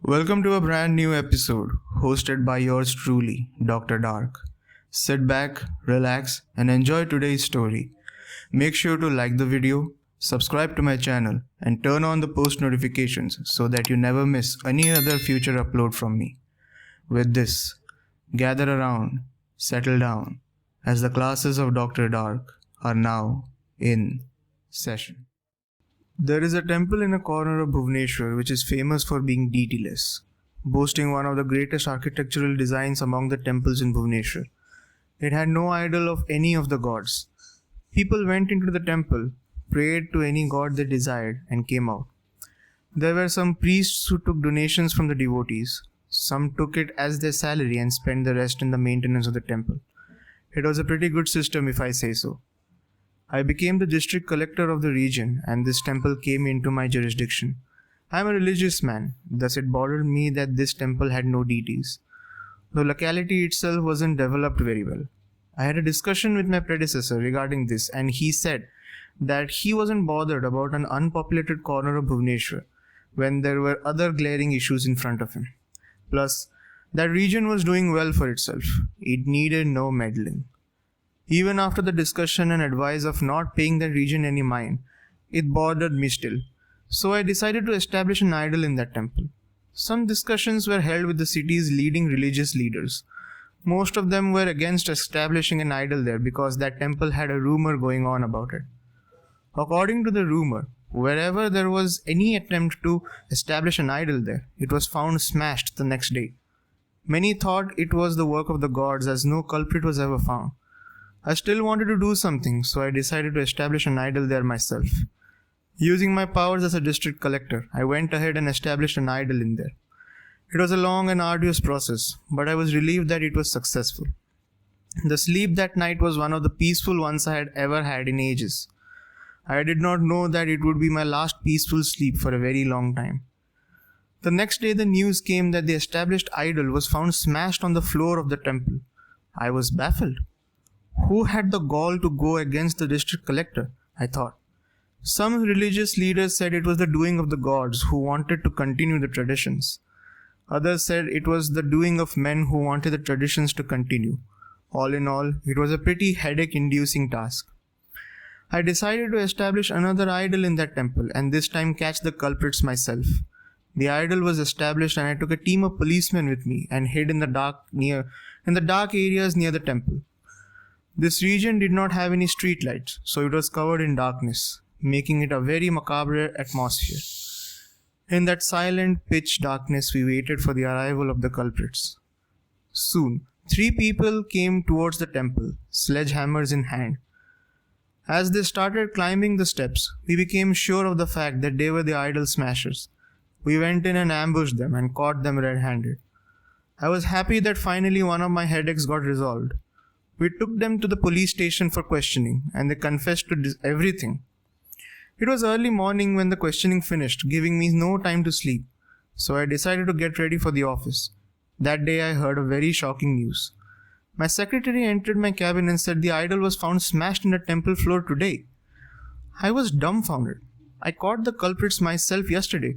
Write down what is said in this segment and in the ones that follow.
Welcome to a brand new episode hosted by yours truly, DrDark. Sit back, relax, and enjoy today's story. Make sure to like the video, subscribe to my channel, and turn on the post notifications so that you never miss any other future upload from me. With this, gather around, settle down, as the classes of Dr. Dark are now in session. There is a temple in a corner of Bhubaneswar which is famous for being Deity-less, boasting one of the greatest architectural designs among the temples in Bhubaneswar. It had no idol of any of the gods. People went into the temple, prayed to any god they desired, and came out. There were some priests who took donations from the devotees. Some took it as their salary and spent the rest in the maintenance of the temple. It was a pretty good system, if I say so. I became the district collector of the region, and this temple came into my jurisdiction. I am a religious man, thus it bothered me that this temple had no deities. The locality itself wasn't developed very well. I had a discussion with my predecessor regarding this, and he said that he wasn't bothered about an unpopulated corner of Bhubaneswar when there were other glaring issues in front of him. Plus, that region was doing well for itself. It needed no meddling. Even after the discussion and advice of not paying that region any mind, it bothered me still. So I decided to establish an idol in that temple. Some discussions were held with the city's leading religious leaders. Most of them were against establishing an idol there because that temple had a rumor going on about it. According to the rumor, wherever there was any attempt to establish an idol there, it was found smashed the next day. Many thought it was the work of the gods as no culprit was ever found. I still wanted to do something, so I decided to establish an idol there myself. Using my powers as a district collector, I went ahead and established an idol in there. It was a long and arduous process, but I was relieved that it was successful. The sleep that night was one of the peaceful ones I had ever had in ages. I did not know that it would be my last peaceful sleep for a very long time. The next day the news came that the established idol was found smashed on the floor of the temple. I was baffled. Who had the gall to go against the district collector? I thought. Some religious leaders said it was the doing of the gods who wanted to continue the traditions. Others said it was the doing of men who wanted the traditions to continue. All in all, it was a pretty headache-inducing task. I decided to establish another idol in that temple and this time catch the culprits myself. The idol was established and I took a team of policemen with me and hid in the dark areas near the temple. This region did not have any streetlights, so it was covered in darkness, making it a very macabre atmosphere. In that silent pitch darkness, we waited for the arrival of the culprits. Soon, 3 people came towards the temple, sledgehammers in hand. As they started climbing the steps, we became sure of the fact that they were the idol smashers. We went in and ambushed them and caught them red-handed. I was happy that finally one of my headaches got resolved. We took them to the police station for questioning, and they confessed to everything. It was early morning when the questioning finished, giving me no time to sleep, so I decided to get ready for the office. That day I heard a very shocking news. My secretary entered my cabin and said the idol was found smashed in the temple floor today. I was dumbfounded. I caught the culprits myself yesterday.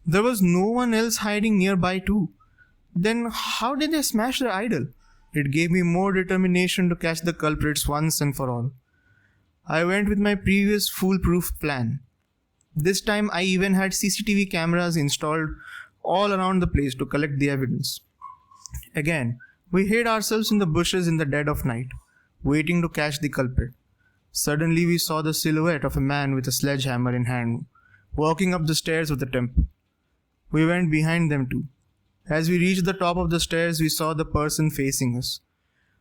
There was no one else hiding nearby too. Then how did they smash the idol? It gave me more determination to catch the culprits once and for all. I went with my previous foolproof plan. This time I even had CCTV cameras installed all around the place to collect the evidence. Again, we hid ourselves in the bushes in the dead of night, waiting to catch the culprit. Suddenly we saw the silhouette of a man with a sledgehammer in hand, walking up the stairs of the temple. We went behind them too. As we reached the top of the stairs, we saw the person facing us.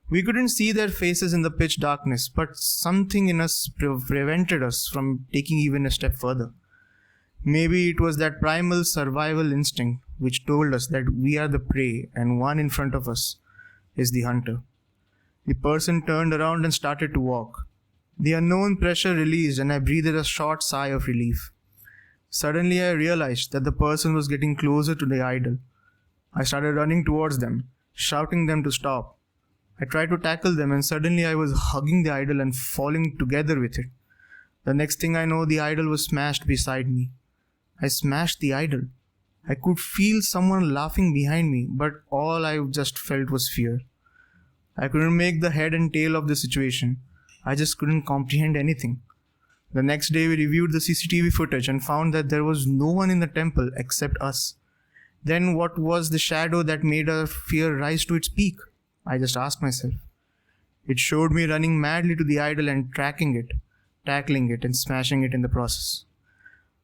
We couldn't see their faces in the pitch darkness, but something in us prevented us from taking even a step further. Maybe it was that primal survival instinct which told us that we are the prey and one in front of us is the hunter. The person turned around and started to walk. The unknown pressure released and I breathed a short sigh of relief. Suddenly I realized that the person was getting closer to the idol. I started running towards them, shouting them to stop. I tried to tackle them and suddenly I was hugging the idol and falling together with it. The next thing I know, the idol was smashed beside me. I smashed the idol. I could feel someone laughing behind me, but all I just felt was fear. I couldn't make the head and tail of the situation. I just couldn't comprehend anything. The next day, we reviewed the CCTV footage and found that there was no one in the temple except us. Then, what was the shadow that made our fear rise to its peak? I just asked myself. It showed me running madly to the idol and tackling it, and smashing it in the process.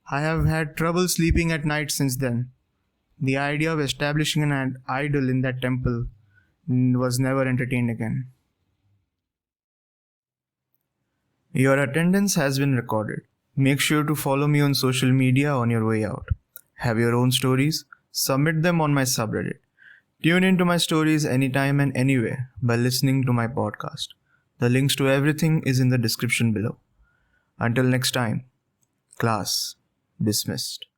I have had trouble sleeping at night since then. The idea of establishing an idol in that temple was never entertained again. Your attendance has been recorded. Make sure to follow me on social media on your way out. Have your own stories? Submit them on my subreddit. Tune into my stories anytime and anywhere by listening to my podcast. The links to everything is in the description below. Until next time, class dismissed.